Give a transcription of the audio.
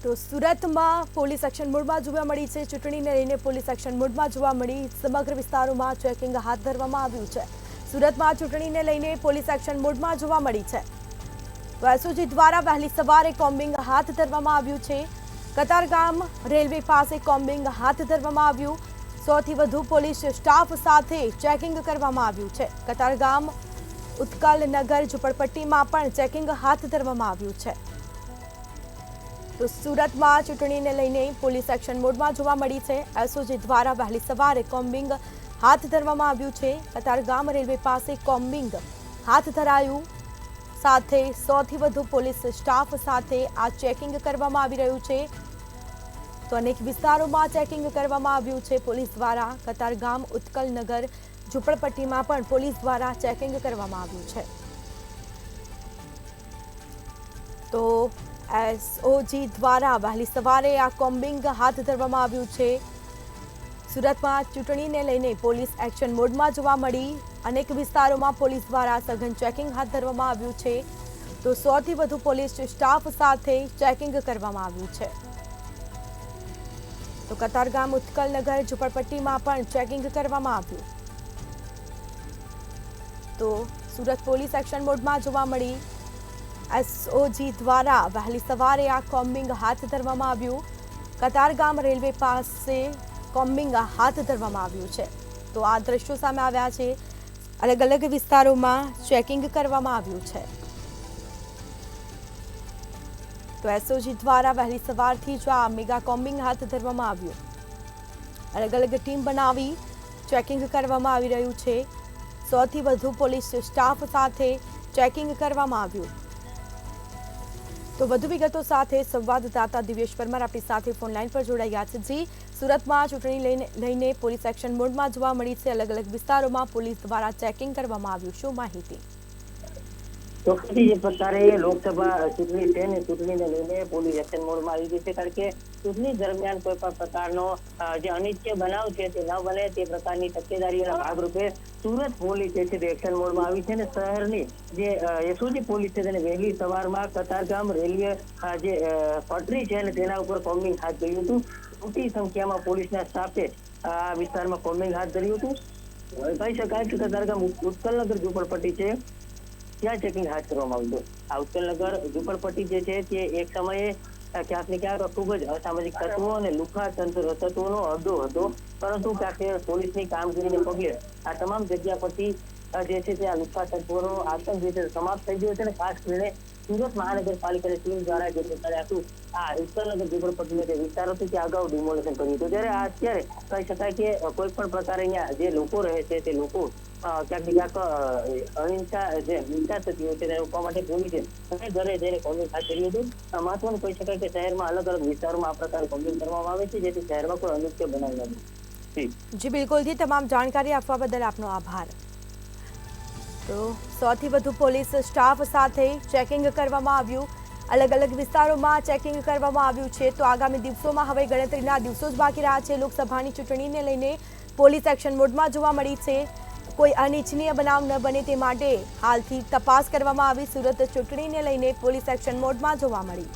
તો સુરતમાં police action મોડમાં જોવા મળી છે। ચૂંટણીને લઈને પોલીસ એક્શન મોડમાં જોવા મળી સમગ્ર વિસ્તારોમાં ચેકિંગ હાથ ધરવામાં આવ્યું છે। સુરતમાં ચૂંટણીને લઈને પોલીસ એક્શન મોડમાં જોવા મળી છે। તો એસઓજી દ્વારા વહેલી સવારે કોમ્બિંગ હાથ ધરવામાં આવ્યું છે। કતારગામ રેલવે પાસે કોમ્બિંગ હાથ ધરવામાં આવ્યું। 100 થી વધુ પોલીસ સ્ટાફ સાથે ચેકિંગ કરવામાં આવ્યું છે। કતારગામ ઉત્કલનગર ઝુંપડપટ્ટીમાં પણ ચેકિંગ હાથ ધરવામાં આવ્યું છે। તો સુરતમાં ચૂંટણીને લઈને પોલીસ એક્શન મોડમાં જોવા મળી છે। એસઓજી દ્વારા વહેલી સવારે કોમ્બિંગ હાથ ધરવામાં આવ્યું છે। કતારગામ રેલવે પાસે કોમ્બિંગ હાથ ધરાયું, સાથે 100 થી વધુ પોલીસ સ્ટાફ સાથે આ ચેકિંગ કરવામાં આવી રહ્યું છે। તો અનેક વિસ્તારોમાં ચેકિંગ કરવામાં આવ્યું છે પોલીસ દ્વારા। કતારગામ ઉત્કલનગર ઝુંપડપટ્ટીમાં પણ પોલીસ દ્વારા ચેકિંગ કરવામાં આવ્યું છે। તો એસઓજી દ્વારા વહેલી સવારે આ કોમ્બિંગ હાથ ધરવામાં આવ્યું છે। સુરતમાં ચૂંટણીને લઈને પોલીસ એક્શન મોડમાં જોવા મળી। અનેક વિસ્તારોમાં પોલીસ દ્વારા સઘન ચેકિંગ હાથ ધરવામાં આવ્યું છે। તો 100 થી વધુ પોલીસ સ્ટાફ સાથે ચેકિંગ કરવામાં આવ્યું છે। તો કતારગામ ઉત્કલનગર ઝુંપડપટ્ટીમાં પણ ચેકિંગ કરવામાં આવ્યું। તો સુરત પોલીસ એક્શન મોડમાં જોવા મળી। એસઓજી દ્વારા વહેલી સવારે આ કોમ્બિંગ હાથ ધરવામાં આવ્યું। કતારગામ રેલવે પાસે કોમ્બિંગ હાથ ધરવામાં આવ્યું છે। તો આ દ્રશ્યો સામે આવ્યા છે। અલગ અલગ વિસ્તારોમાં ચેકિંગ કરવામાં આવ્યું છે। તો એસઓજી દ્વારા વહેલી સવારથી જ આ મેગા કોમ્બિંગ હાથ ધરવામાં આવ્યું। અલગ અલગ ટીમ બનાવી ચેકિંગ કરવામાં આવી રહ્યું છે। 100 થી વધુ પોલીસ સ્ટાફ સાથે ચેકિંગ કરવામાં આવ્યું। તો વધુ વિગતો સાથે સંવાદદાતા દિવ્યેશ પરમાર આપણી સાથે ફોન લાઈન પર જોડાયા છે। જી, સુરતમાં ચૂંટણી લઈને પોલીસ એક્શન મોડમાં જોવા મળી છે। અલગ અલગ વિસ્તારોમાં પોલીસ દ્વારા ચેકિંગ કરવામાં આવ્યું, શું માહિતી? ચોક્કસથી જે પ્રકારે લોકસભા ચૂંટણી છે ને ચૂંટણીને લઈને પોલીસ એક્શન મોડમાં આવી ગઈ છે, કારણ કે ચૂંટણી દરમિયાન કોઈ પણ પ્રકારનો જે અનિચ્છનીય બનાવ છે તે ન બને તે પ્રકારની તકેદારીના ભાગરૂપે સુરત પોલીસ જે છે તે એક્શન મોડમાં આવી છે। અને શહેરની જે એસઓજી પોલીસ છે તેને વહેલી સવારમાં કતારગામ રેલવે જે પટરી છે અને તેના ઉપર કોમ્બિંગ હાથ ધર્યું હતું। મોટી સંખ્યામાં પોલીસના સ્ટાફે આ વિસ્તારમાં કોમ્બિંગ હાથ ધર્યું હતું। કહી શકાય કે કતારગામ ઉત્કલનગર ઝુંપડપટ્ટી છે ત્યાં ચેકિંગ હાથ કરવામાં આવ્યું હતું। આ ઉત્કલનગર ઝુંપડપટ્ટી જે છે તે એક સમયે ક્યાંક ને ક્યાંક ખૂબ જ અસામાજિક તત્વો અને લુખ્ખા તત્વોનો અડ્ડો હતો, પરંતુ ક્યાંક પોલીસની કામગીરીને પગલે આ તમામ જગ્યા પરથી જે છે તે આ લુખ્ખા તત્વોનો આતંક જે છે સમાપ્ત થઈ ગયો છે। અને ખાસ કરીને સુરત મહાનગરપાલિકાની ટીમ દ્વારા જે પ્રકારે આખું આ ઉત્કલનગર ઝુંપડપટ્ટીનો જે વિસ્તારો છે તે અગાઉ ડિમોલેશન કર્યું હતું। ત્યારે અત્યારે કહી શકાય કે કોઈ પણ પ્રકારે અહીંયા જે લોકો રહે છે તે લોકો ક્યાંક ને ક્યાંક અહિંસા જે હિંસા થતી હોય છે તેને રોકવા માટે પોલીસે ઘરે જઈને કોમ્બિંગ હાથ ધર્યું હતું। મહત્વનું કહી શકાય કે શહેરમાં અલગ અલગ વિસ્તારોમાં આ પ્રકારે કોમ્બિંગ કરવામાં આવે છે, જેથી શહેરમાં કોઈ અનિચ્છનીય બનાવ ન બને। જી બિલકુલ, તમામ જાણકારી આપવા બદલ આપનો આભાર। તો 100 થી વધુ પોલીસ સ્ટાફ સાથે ચેકિંગ કરવામાં આવ્યું। અલગ અલગ વિસ્તારોમાં ચેકિંગ કરવામાં આવ્યું છે। તો આગામી દિવસોમાં હવે ગણતરીના દિવસો જ બાકી રહ્યા છે। લોકસભાની ચૂંટણીને લઈને પોલીસ એક્શન મોડમાં જોવા મળી છે। કોઈ અનિચ્છનીય બનાવ ન બને તે માટે હાલથી તપાસ કરવામાં આવી। સુરત ચૂંટણીને લઈને પોલીસ એક્શન મોડમાં જોવા મળી।